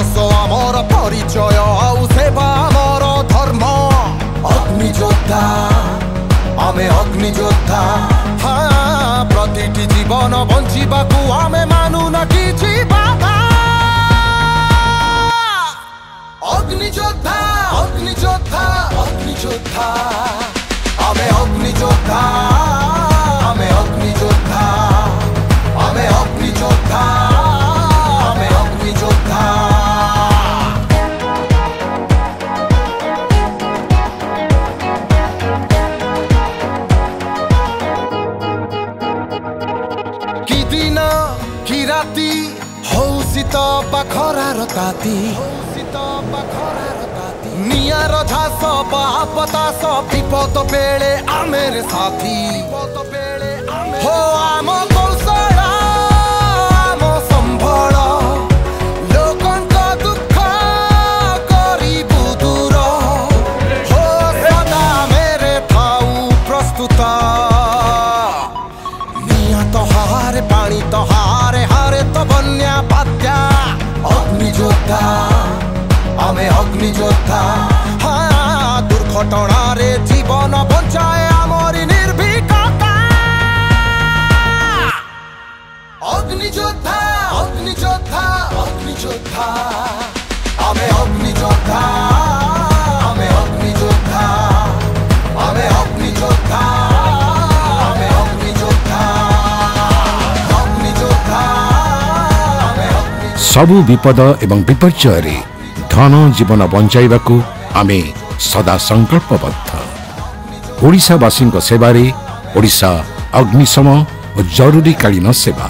साहस आमर परिचय आउ सेवा आमर धर्म अग्नियोद्धा आमे अग्नियोद्धा हाँ प्रतिटी जीवन बंचिबाकू आमे मानु न किछि बाधा अग्नियोद्धा अग्नियोद्धा अग्नियोद्धा आमे अग्नियोद्धा आमे अग्नियोद्धा आमे अग्नियोद्धा आमे अग्नियोद्धा कि दिन कि राति हौ शीत पाखरार ताती नियार झास बापतास विपद बेले आमेर साथी हो आम कौशल आम संभल लोकंक दुख करिबु दूर हो सदा मेरे थाऊ प्रस्तुत नियत हारे पानी तो हारे हारे तो बन्या बात्या अग्नियोद्धा आमे अग्नियोद्धा हाँ दुर्घटना रे जीवन बंचाए आमरी निर्भीकता अग्नियोद्धा अग्नियोद्धा अग्नियोद्धा आमे अग्नियोद्धा आमे अग्नियोद्धा आमे अग्नियोद्धा आमे अग्नियोद्धा अग्नियोद्धा सबु विपद एवं विपर्यय रे धन जीवन बंचाइबाकू आमे सदा संकल्पबद्ध। ओडिशावासी सेवारे ओडिशा अग्निशम और जरूरीकालीन सेवा।